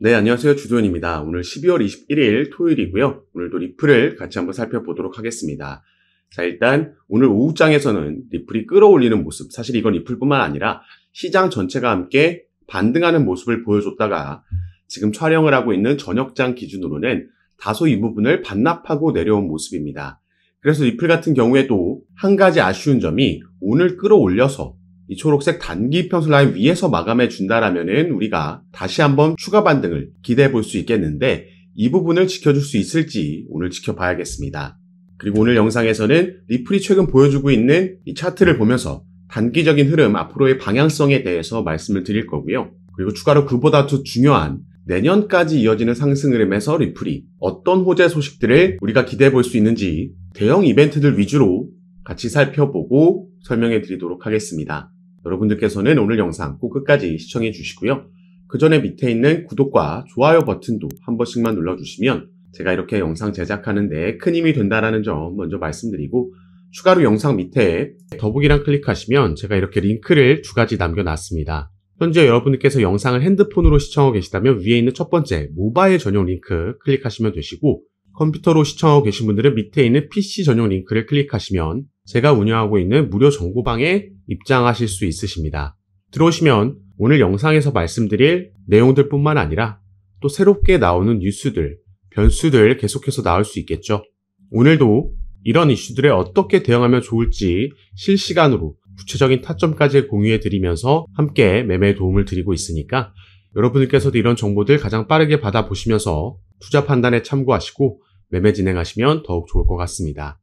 네, 안녕하세요. 주도현입니다. 오늘 12월 21일 토요일이고요. 오늘도 리플을 같이 한번 살펴보도록 하겠습니다. 자, 일단 오늘 오후장에서는 리플이 끌어올리는 모습, 사실 이건 리플뿐만 아니라 시장 전체가 함께 반등하는 모습을 보여줬다가 지금 촬영을 하고 있는 저녁장 기준으로는 다소 이 부분을 반납하고 내려온 모습입니다. 그래서 리플 같은 경우에도 한 가지 아쉬운 점이 오늘 끌어올려서 이 초록색 단기 이평선 라인 위에서 마감해 준다라면은 우리가 다시 한번 추가 반등을 기대해 볼 수 있겠는데 이 부분을 지켜줄 수 있을지 오늘 지켜봐야겠습니다. 그리고 오늘 영상에서는 리플이 최근 보여주고 있는 이 차트를 보면서 단기적인 흐름 앞으로의 방향성에 대해서 말씀을 드릴 거고요. 그리고 추가로 그보다 더 중요한 내년까지 이어지는 상승 흐름에서 리플이 어떤 호재 소식들을 우리가 기대해 볼 수 있는지 대형 이벤트들 위주로 같이 살펴보고 설명해 드리도록 하겠습니다. 여러분들께서는 오늘 영상 꼭 끝까지 시청해 주시고요. 그 전에 밑에 있는 구독과 좋아요 버튼도 한 번씩만 눌러주시면 제가 이렇게 영상 제작하는 데 큰 힘이 된다는 점 먼저 말씀드리고, 추가로 영상 밑에 더보기란 클릭하시면 제가 이렇게 링크를 두 가지 남겨놨습니다. 현재 여러분들께서 영상을 핸드폰으로 시청하고 계시다면 위에 있는 첫 번째 모바일 전용 링크 클릭하시면 되시고, 컴퓨터로 시청하고 계신 분들은 밑에 있는 PC 전용 링크를 클릭하시면 제가 운영하고 있는 무료 정보방에 입장하실 수 있으십니다. 들어오시면 오늘 영상에서 말씀드릴 내용들 뿐만 아니라 또 새롭게 나오는 뉴스들, 변수들 계속해서 나올 수 있겠죠. 오늘도 이런 이슈들에 어떻게 대응하면 좋을지 실시간으로 구체적인 타점까지 공유해 드리면서 함께 매매에 도움을 드리고 있으니까 여러분들께서도 이런 정보들 가장 빠르게 받아보시면서 투자 판단에 참고하시고 매매 진행하시면 더욱 좋을 것 같습니다.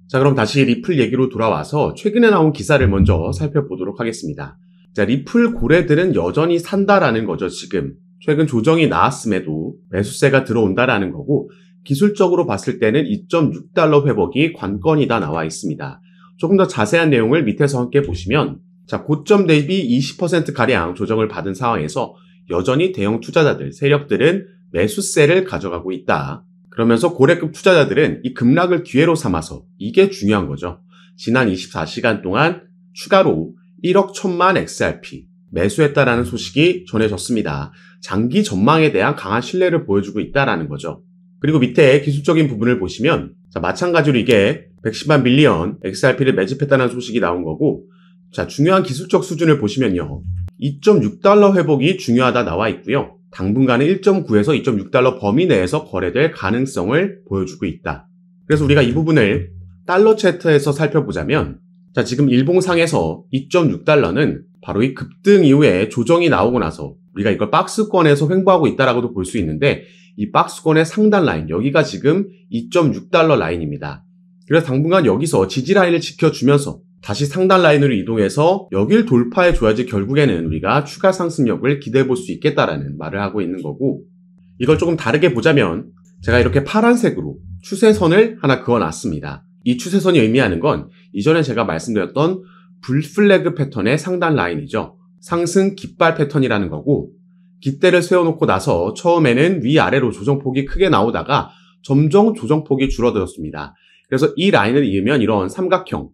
자, 그럼 다시 리플 얘기로 돌아와서 최근에 나온 기사를 먼저 살펴보도록 하겠습니다. 자, 리플 고래들은 여전히 산다라는 거죠. 지금 최근 조정이 나왔음에도 매수세가 들어온다라는 거고, 기술적으로 봤을 때는 2.6달러 회복이 관건이다 나와 있습니다. 조금 더 자세한 내용을 밑에서 함께 보시면, 자, 고점 대비 20%가량 조정을 받은 상황에서 여전히 대형 투자자들, 세력들은 매수세를 가져가고 있다. 그러면서 고래급 투자자들은 이 급락을 기회로 삼아서, 이게 중요한 거죠. 지난 24시간 동안 추가로 1억 1천만 XRP 매수했다라는 소식이 전해졌습니다. 장기 전망에 대한 강한 신뢰를 보여주고 있다라는 거죠. 그리고 밑에 기술적인 부분을 보시면, 자, 마찬가지로 이게 110만 밀리언 XRP를 매집했다는 소식이 나온 거고, 자, 중요한 기술적 수준을 보시면요, 2.6달러 회복이 중요하다 나와 있고요. 당분간은 1.9에서 2.6달러 범위 내에서 거래될 가능성을 보여주고 있다. 그래서 우리가 이 부분을 달러 차트에서 살펴보자면, 자, 지금 일봉상에서 2.6달러는 바로 이 급등 이후에 조정이 나오고 나서 우리가 이걸 박스권에서 횡보하고 있다라고도 볼 수 있는데, 이 박스권의 상단 라인, 여기가 지금 2.6달러 라인입니다. 그래서 당분간 여기서 지지 라인을 지켜주면서 다시 상단 라인으로 이동해서 여길 돌파해줘야지 결국에는 우리가 추가 상승력을 기대해 볼 수 있겠다라는 말을 하고 있는 거고, 이걸 조금 다르게 보자면 제가 이렇게 파란색으로 추세선을 하나 그어놨습니다. 이 추세선이 의미하는 건 이전에 제가 말씀드렸던 불플래그 패턴의 상단 라인이죠. 상승 깃발 패턴이라는 거고, 깃대를 세워놓고 나서 처음에는 위아래로 조정폭이 크게 나오다가 점점 조정폭이 줄어들었습니다. 그래서 이 라인을 이으면 이런 삼각형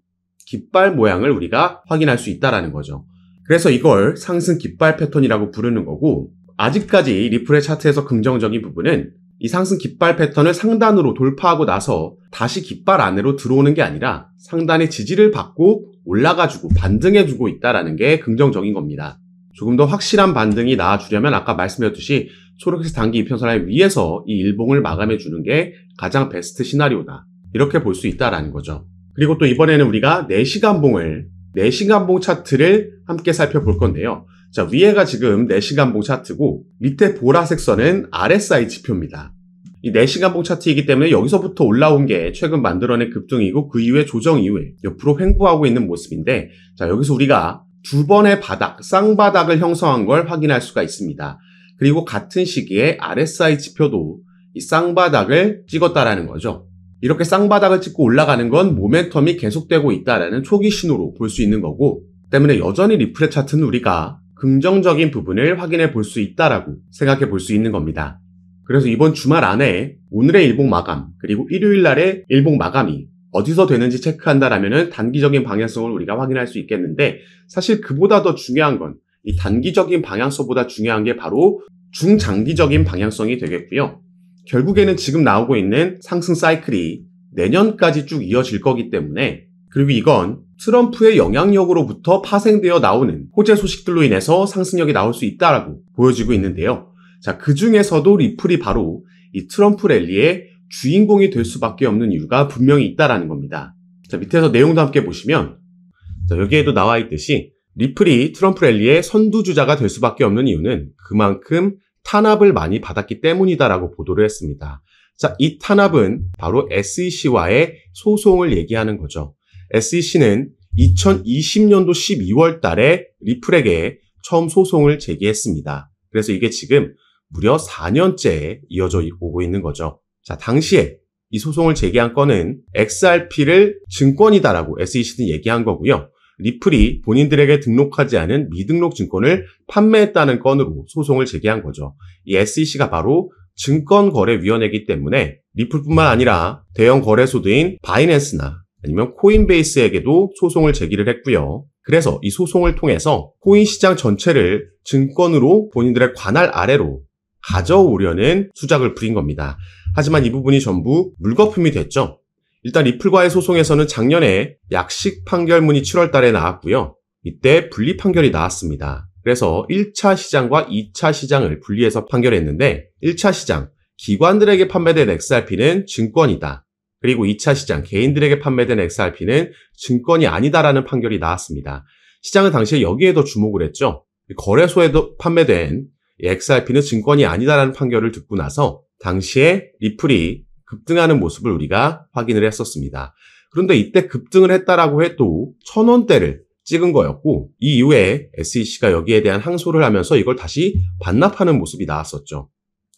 깃발 모양을 우리가 확인할 수 있다라는 거죠. 그래서 이걸 상승 깃발 패턴이라고 부르는 거고, 아직까지 리플의 차트에서 긍정적인 부분은 이 상승 깃발 패턴을 상단으로 돌파하고 나서 다시 깃발 안으로 들어오는 게 아니라 상단의 지지를 받고 올라가주고 반등해주고 있다라는 게 긍정적인 겁니다. 조금 더 확실한 반등이 나와주려면 아까 말씀드렸듯이 초록색 단기 이평선 라인 위에서 이 일봉을 마감해주는 게 가장 베스트 시나리오다, 이렇게 볼 수 있다라는 거죠. 그리고 또 이번에는 우리가 4시간봉 차트를 함께 살펴볼 건데요. 자, 위에가 지금 4시간봉 차트고 밑에 보라색 선은 RSI 지표입니다. 이 4시간봉 차트이기 때문에 여기서부터 올라온 게 최근 만들어낸 급등이고, 그 이후에 조정 이후에 옆으로 횡보하고 있는 모습인데, 자, 여기서 우리가 두 번의 바닥, 쌍바닥을 형성한 걸 확인할 수가 있습니다. 그리고 같은 시기에 RSI 지표도 이 쌍바닥을 찍었다라는 거죠. 이렇게 쌍바닥을 찍고 올라가는 건 모멘텀이 계속되고 있다라는 초기 신호로 볼 수 있는 거고, 때문에 여전히 리플의 차트는 우리가 긍정적인 부분을 확인해 볼 수 있다라고 생각해 볼 수 있는 겁니다. 그래서 이번 주말 안에 오늘의 일봉 마감, 그리고 일요일 날의 일봉 마감이 어디서 되는지 체크한다라면은 단기적인 방향성을 우리가 확인할 수 있겠는데, 사실 그보다 더 중요한 건 이 단기적인 방향성보다 중요한 게 바로 중장기적인 방향성이 되겠고요. 결국에는 지금 나오고 있는 상승 사이클이 내년까지 쭉 이어질 거기 때문에, 그리고 이건 트럼프의 영향력으로부터 파생되어 나오는 호재 소식들로 인해서 상승력이 나올 수 있다라고 보여지고 있는데요. 자, 그 중에서도 리플이 바로 이 트럼프 랠리의 주인공이 될 수밖에 없는 이유가 분명히 있다라는 겁니다. 자, 밑에서 내용도 함께 보시면, 자, 여기에도 나와 있듯이 리플이 트럼프 랠리의 선두주자가 될 수밖에 없는 이유는 그만큼 탄압을 많이 받았기 때문이다라고 보도를 했습니다. 자, 이 탄압은 바로 SEC와의 소송을 얘기하는 거죠. SEC는 2020년도 12월 달에 리플에게 처음 소송을 제기했습니다. 그래서 이게 지금 무려 4년째 이어져 오고 있는 거죠. 자, 당시에 이 소송을 제기한 건은 XRP를 증권이다라고 SEC는 얘기한 거고요. 리플이 본인들에게 등록하지 않은 미등록 증권을 판매했다는 건으로 소송을 제기한 거죠. 이 SEC가 바로 증권거래위원회이기 때문에 리플뿐만 아니라 대형 거래소들인 바이낸스나 아니면 코인베이스에게도 소송을 제기를 했고요. 그래서 이 소송을 통해서 코인 시장 전체를 증권으로 본인들의 관할 아래로 가져오려는 수작을 부린 겁니다. 하지만 이 부분이 전부 물거품이 됐죠. 일단 리플과의 소송에서는 작년에 약식 판결문이 7월 달에 나왔고요. 이때 분리 판결이 나왔습니다. 그래서 1차 시장과 2차 시장을 분리해서 판결했는데 1차 시장, 기관들에게 판매된 XRP는 증권이다. 그리고 2차 시장, 개인들에게 판매된 XRP는 증권이 아니다라는 판결이 나왔습니다. 시장은 당시에 여기에 더 주목을 했죠. 거래소에도 판매된 XRP는 증권이 아니다라는 판결을 듣고 나서 당시에 리플이 급등하는 모습을 우리가 확인을 했었습니다. 그런데 이때 급등을 했다라고 해도 1,000원대를 찍은 거였고 이 이후에 SEC가 여기에 대한 항소를 하면서 이걸 다시 반납하는 모습이 나왔었죠.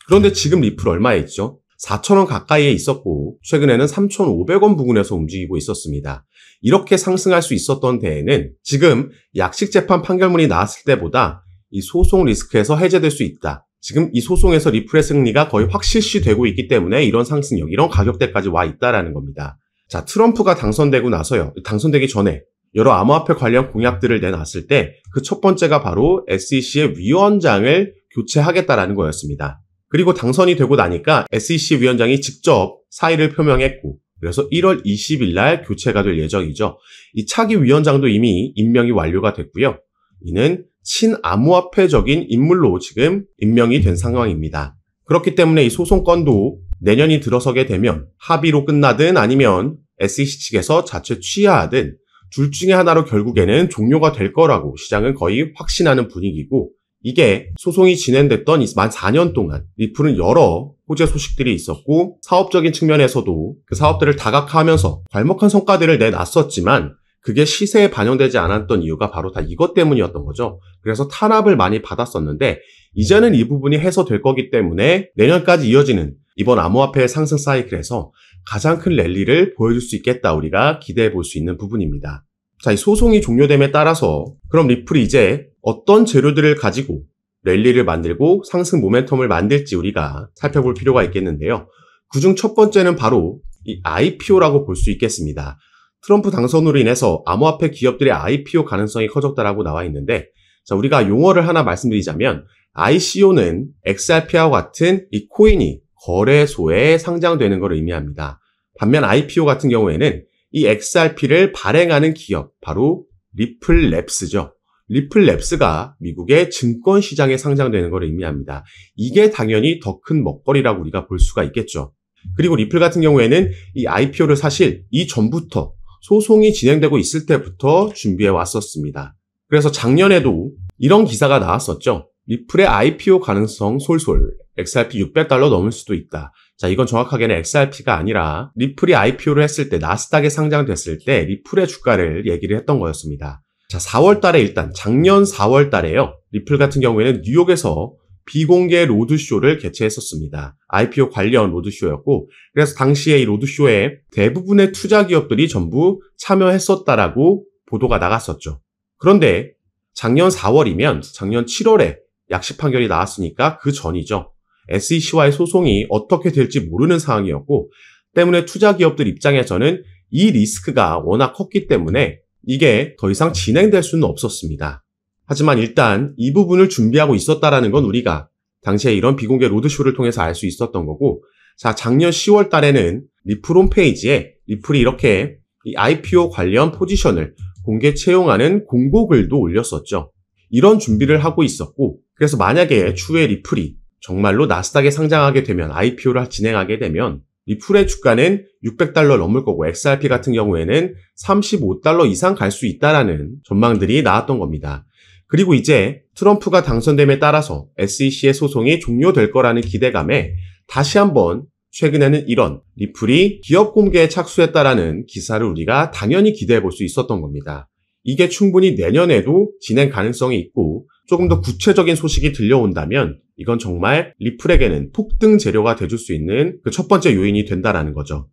그런데 지금 리플 얼마에 있죠? 4,000원 가까이에 있었고 최근에는 3,500원 부근에서 움직이고 있었습니다. 이렇게 상승할 수 있었던 데에는 지금 약식 재판 판결문이 나왔을 때보다 이 소송 리스크에서 해제될 수 있다. 지금 이 소송에서 리플의 승리가 거의 확실시 되고 있기 때문에 이런 상승력, 이런 가격대까지 와 있다라는 겁니다. 자, 트럼프가 당선되고 나서요. 당선되기 전에 여러 암호화폐 관련 공약들을 내놨을 때 그 첫 번째가 바로 SEC의 위원장을 교체하겠다라는 거였습니다. 그리고 당선이 되고 나니까 SEC 위원장이 직접 사의를 표명했고 그래서 1월 20일 날 교체가 될 예정이죠. 이 차기 위원장도 이미 임명이 완료가 됐고요. 이는 친암호화폐적인 인물로 지금 임명이 된 상황입니다. 그렇기 때문에 이 소송 건도 내년이 들어서게 되면 합의로 끝나든 아니면 SEC 측에서 자체 취하하든 둘 중에 하나로 결국에는 종료가 될 거라고 시장은 거의 확신하는 분위기고 이게 소송이 진행됐던 만 4년 동안 리플은 여러 호재 소식들이 있었고 사업적인 측면에서도 그 사업들을 다각화하면서 괄목한 성과들을 내놨었지만 그게 시세에 반영되지 않았던 이유가 바로 다 이것 때문이었던 거죠. 그래서 탄압을 많이 받았었는데 이제는 이 부분이 해소될 거기 때문에 내년까지 이어지는 이번 암호화폐의 상승 사이클에서 가장 큰 랠리를 보여줄 수 있겠다 우리가 기대해 볼 수 있는 부분입니다. 자, 이 소송이 종료됨에 따라서 그럼 리플이 이제 어떤 재료들을 가지고 랠리를 만들고 상승 모멘텀을 만들지 우리가 살펴볼 필요가 있겠는데요. 그중 첫 번째는 바로 이 IPO라고 볼 수 있겠습니다. 트럼프 당선으로 인해서 암호화폐 기업들의 IPO 가능성이 커졌다라고 나와 있는데 자, 우리가 용어를 하나 말씀드리자면 ICO는 XRP와 같은 이 코인이 거래소에 상장되는 걸 의미합니다. 반면 IPO 같은 경우에는 이 XRP를 발행하는 기업, 바로 리플랩스죠. 리플랩스가 미국의 증권시장에 상장되는 걸 의미합니다. 이게 당연히 더 큰 먹거리라고 우리가 볼 수가 있겠죠. 그리고 리플 같은 경우에는 이 IPO를 사실 이전부터 소송이 진행되고 있을 때부터 준비해 왔었습니다. 그래서 작년에도 이런 기사가 나왔었죠. 리플의 IPO 가능성 솔솔, XRP $600 넘을 수도 있다. 자, 이건 정확하게는 XRP가 아니라 리플이 IPO를 했을 때, 나스닥에 상장됐을 때 리플의 주가를 얘기를 했던 거였습니다. 자, 4월 달에 일단 작년 4월 달에요. 리플 같은 경우에는 뉴욕에서 비공개 로드쇼를 개최했었습니다. IPO 관련 로드쇼였고 그래서 당시에 이 로드쇼에 대부분의 투자 기업들이 전부 참여했었다라고 보도가 나갔었죠. 그런데 작년 4월이면 작년 7월에 약식 판결이 나왔으니까 그 전이죠. SEC와의 소송이 어떻게 될지 모르는 상황이었고 때문에 투자 기업들 입장에서는 이 리스크가 워낙 컸기 때문에 이게 더 이상 진행될 수는 없었습니다. 하지만 일단 이 부분을 준비하고 있었다라는 건 우리가 당시에 이런 비공개 로드쇼를 통해서 알 수 있었던 거고, 자, 작년 10월 달에는 리플 홈페이지에 리플이 이렇게 이 IPO 관련 포지션을 공개 채용하는 공고글도 올렸었죠. 이런 준비를 하고 있었고, 그래서 만약에 추후에 리플이 정말로 나스닥에 상장하게 되면, IPO를 진행하게 되면 리플의 주가는 $600 넘을 거고 XRP 같은 경우에는 $35 이상 갈 수 있다라는 전망들이 나왔던 겁니다. 그리고 이제 트럼프가 당선됨에 따라서 SEC의 소송이 종료될 거라는 기대감에 다시 한번 최근에는 이런 리플이 기업 공개에 착수했다라는 기사를 우리가 당연히 기대해 볼 수 있었던 겁니다. 이게 충분히 내년에도 진행 가능성이 있고 조금 더 구체적인 소식이 들려온다면 이건 정말 리플에게는 폭등 재료가 돼줄 수 있는 그 첫 번째 요인이 된다라는 거죠.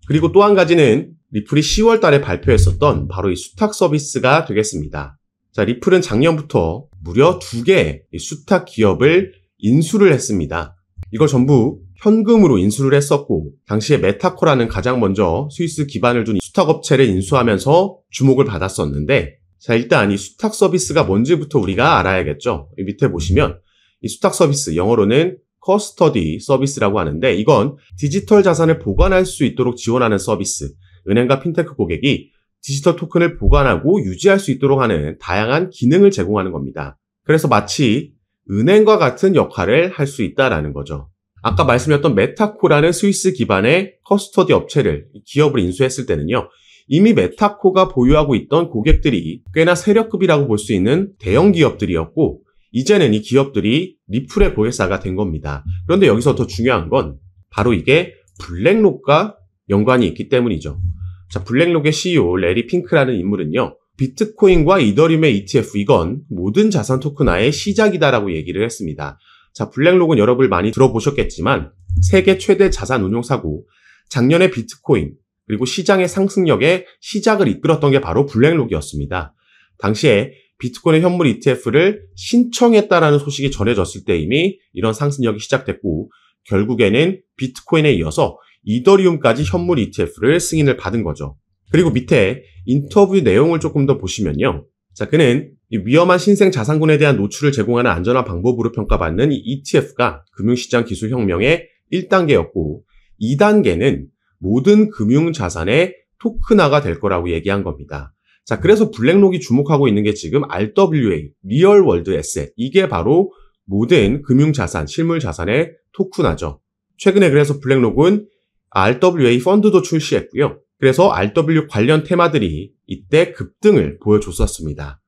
그리고 또 한 가지는 리플이 10월 달에 발표했었던 바로 이 수탁 서비스가 되겠습니다. 자, 리플은 작년부터 무려 2개의 수탁 기업을 인수를 했습니다. 이걸 전부 현금으로 인수를 했었고, 당시에 메타코라는 가장 먼저 스위스 기반을 둔 수탁업체를 인수하면서 주목을 받았었는데, 자, 일단 이 수탁 서비스가 뭔지부터 우리가 알아야겠죠. 이 밑에 보시면 이 수탁 서비스, 영어로는 커스터디 서비스라고 하는데, 이건 디지털 자산을 보관할 수 있도록 지원하는 서비스, 은행과 핀테크 고객이 디지털 토큰을 보관하고 유지할 수 있도록 하는 다양한 기능을 제공하는 겁니다. 그래서 마치 은행과 같은 역할을 할 수 있다라는 거죠. 아까 말씀드렸던 메타코라는 스위스 기반의 커스터디 업체를, 기업을 인수했을 때는요, 이미 메타코가 보유하고 있던 고객들이 꽤나 세력급이라고 볼 수 있는 대형 기업들이었고, 이제는 이 기업들이 리플의 고객사가 된 겁니다. 그런데 여기서 더 중요한 건 바로 이게 블랙록과 연관이 있기 때문이죠. 자, 블랙록의 CEO 레리 핑크라는 인물은요, 비트코인과 이더리움의 ETF, 이건 모든 자산 토큰화의 시작이다라고 얘기를 했습니다. 자, 블랙록은 여러분 많이 들어보셨겠지만 세계 최대 자산 운용사고, 작년에 비트코인 그리고 시장의 상승력에 시작을 이끌었던 게 바로 블랙록이었습니다. 당시에 비트코인 현물 ETF를 신청했다라는 소식이 전해졌을 때 이미 이런 상승력이 시작됐고, 결국에는 비트코인에 이어서 이더리움까지 현물 ETF를 승인을 받은 거죠. 그리고 밑에 인터뷰 내용을 조금 더 보시면요. 자, 그는 이 위험한 신생 자산군에 대한 노출을 제공하는 안전한 방법으로 평가받는 이 ETF가 금융시장 기술혁명의 1단계였고, 2단계는 모든 금융자산의 토큰화가 될 거라고 얘기한 겁니다. 자, 그래서 블랙록이 주목하고 있는 게 지금 RWA, 리얼 월드 에셋, 이게 바로 모든 금융자산, 실물자산의 토큰화죠. 최근에 그래서 블랙록은 RWA 펀드도 출시했고요. 그래서 RW 관련 테마들이 이때 급등을 보여줬었습니다.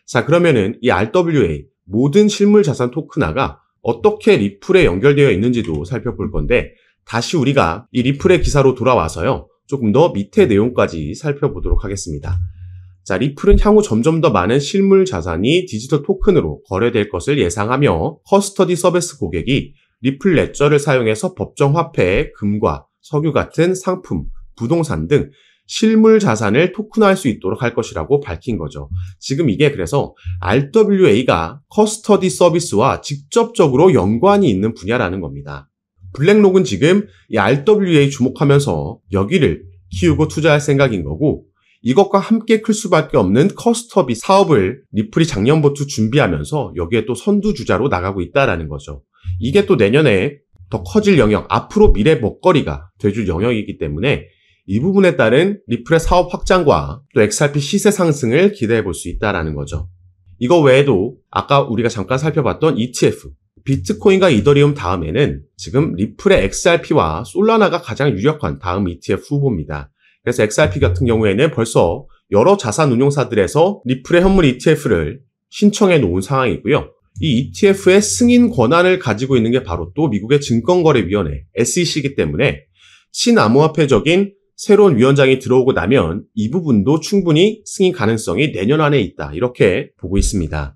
자, 그러면은 이 RWA, 모든 실물자산 토큰화가 어떻게 리플에 연결되어 있는지도 살펴볼 건데, 다시 우리가 이 리플의 기사로 돌아와서요, 조금 더 밑에 내용까지 살펴보도록 하겠습니다. 자, 리플은 향후 점점 더 많은 실물 자산이 디지털 토큰으로 거래될 것을 예상하며, 커스터디 서비스 고객이 리플 레저를 사용해서 법정 화폐, 금과 석유 같은 상품, 부동산 등 실물 자산을 토큰화할 수 있도록 할 것이라고 밝힌 거죠. 지금 이게 그래서 RWA가 커스터디 서비스와 직접적으로 연관이 있는 분야라는 겁니다. 블랙록은 지금 이 RWA 주목하면서 여기를 키우고 투자할 생각인 거고, 이것과 함께 클 수밖에 없는 커스터디 사업을 리플이 작년부터 준비하면서 여기에 또 선두주자로 나가고 있다라는 거죠. 이게 또 내년에 더 커질 영역, 앞으로 미래 먹거리가 돼줄 영역이기 때문에 이 부분에 따른 리플의 사업 확장과 또 XRP 시세 상승을 기대해 볼 수 있다라는 거죠. 이거 외에도 아까 우리가 잠깐 살펴봤던 ETF, 비트코인과 이더리움 다음에는 지금 리플의 XRP와 솔라나가 가장 유력한 다음 ETF 후보입니다. 그래서 XRP 같은 경우에는 벌써 여러 자산 운용사들에서 리플의 현물 ETF를 신청해 놓은 상황이고요. 이 ETF의 승인 권한을 가지고 있는 게 바로 또 미국의 증권거래위원회 SEC이기 때문에 친암호화폐적인 새로운 위원장이 들어오고 나면 이 부분도 충분히 승인 가능성이 내년 안에 있다, 이렇게 보고 있습니다.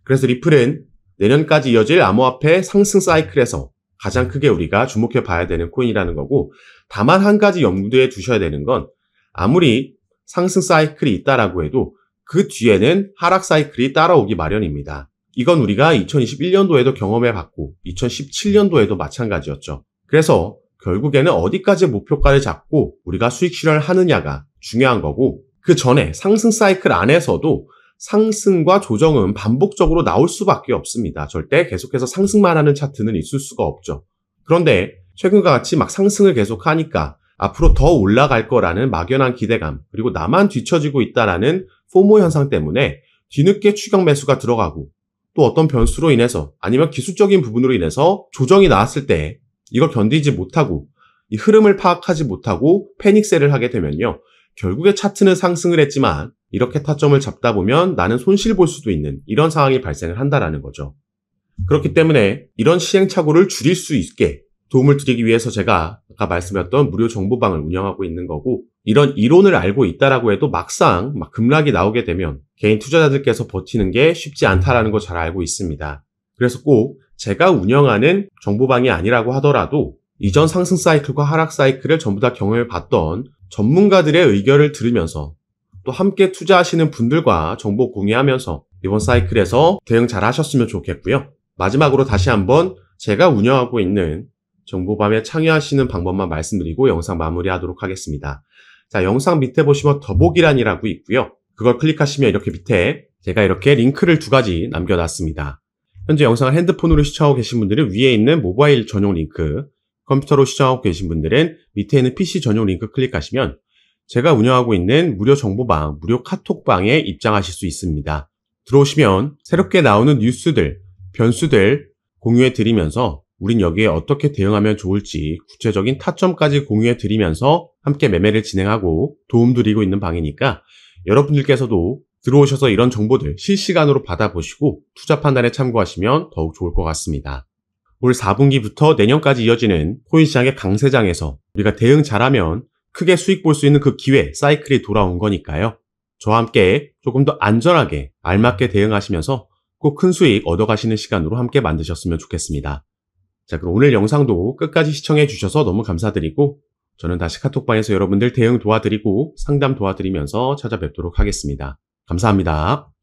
그래서 리플은 내년까지 이어질 암호화폐 상승 사이클에서 가장 크게 우리가 주목해 봐야 되는 코인이라는 거고, 다만 한 가지 염두에 두셔야 되는 건 아무리 상승 사이클이 있다라고 해도 그 뒤에는 하락 사이클이 따라오기 마련입니다. 이건 우리가 2021년도에도 경험해 봤고 2017년도에도 마찬가지였죠. 그래서 결국에는 어디까지 목표가를 잡고 우리가 수익 실현을 하느냐가 중요한 거고, 그 전에 상승 사이클 안에서도 상승과 조정은 반복적으로 나올 수밖에 없습니다. 절대 계속해서 상승만 하는 차트는 있을 수가 없죠. 그런데 최근과 같이 막 상승을 계속하니까 앞으로 더 올라갈 거라는 막연한 기대감, 그리고 나만 뒤처지고 있다라는 포모 현상 때문에 뒤늦게 추격 매수가 들어가고, 또 어떤 변수로 인해서 아니면 기술적인 부분으로 인해서 조정이 나왔을 때 이걸 견디지 못하고 이 흐름을 파악하지 못하고 패닉셀을 하게 되면요, 결국에 차트는 상승을 했지만 이렇게 타점을 잡다 보면 나는 손실 볼 수도 있는 이런 상황이 발생을 한다라는 거죠. 그렇기 때문에 이런 시행착오를 줄일 수 있게 도움을 드리기 위해서 제가 아까 말씀드렸던 무료 정보방을 운영하고 있는 거고, 이런 이론을 알고 있다라고 해도 막상 급락이 나오게 되면 개인 투자자들께서 버티는 게 쉽지 않다라는 거 잘 알고 있습니다. 그래서 꼭 제가 운영하는 정보방이 아니라고 하더라도 이전 상승 사이클과 하락 사이클을 전부 다 경험해 봤던 전문가들의 의견을 들으면서 또 함께 투자하시는 분들과 정보 공유하면서 이번 사이클에서 대응 잘 하셨으면 좋겠고요. 마지막으로 다시 한번 제가 운영하고 있는 정보밤에 참여하시는 방법만 말씀드리고 영상 마무리하도록 하겠습니다. 자, 영상 밑에 보시면 더보기란이라고 있고요. 그걸 클릭하시면 이렇게 밑에 제가 이렇게 링크를 2가지 남겨놨습니다. 현재 영상을 핸드폰으로 시청하고 계신 분들은 위에 있는 모바일 전용 링크, 컴퓨터로 시청하고 계신 분들은 밑에 있는 PC 전용 링크 클릭하시면 제가 운영하고 있는 무료 정보방, 무료 카톡방에 입장하실 수 있습니다. 들어오시면 새롭게 나오는 뉴스들, 변수들 공유해 드리면서 우린 여기에 어떻게 대응하면 좋을지 구체적인 타점까지 공유해 드리면서 함께 매매를 진행하고 도움 드리고 있는 방이니까 여러분들께서도 들어오셔서 이런 정보들 실시간으로 받아보시고 투자 판단에 참고하시면 더욱 좋을 것 같습니다. 올 4분기부터 내년까지 이어지는 코인 시장의 강세장에서 우리가 대응 잘하면 크게 수익 볼 수 있는 그 기회, 사이클이 돌아온 거니까요. 저와 함께 조금 더 안전하게 알맞게 대응하시면서 꼭 큰 수익 얻어가시는 시간으로 함께 만드셨으면 좋겠습니다. 자, 그럼 오늘 영상도 끝까지 시청해 주셔서 너무 감사드리고 저는 다시 카톡방에서 여러분들 대응 도와드리고 상담 도와드리면서 찾아뵙도록 하겠습니다. 감사합니다.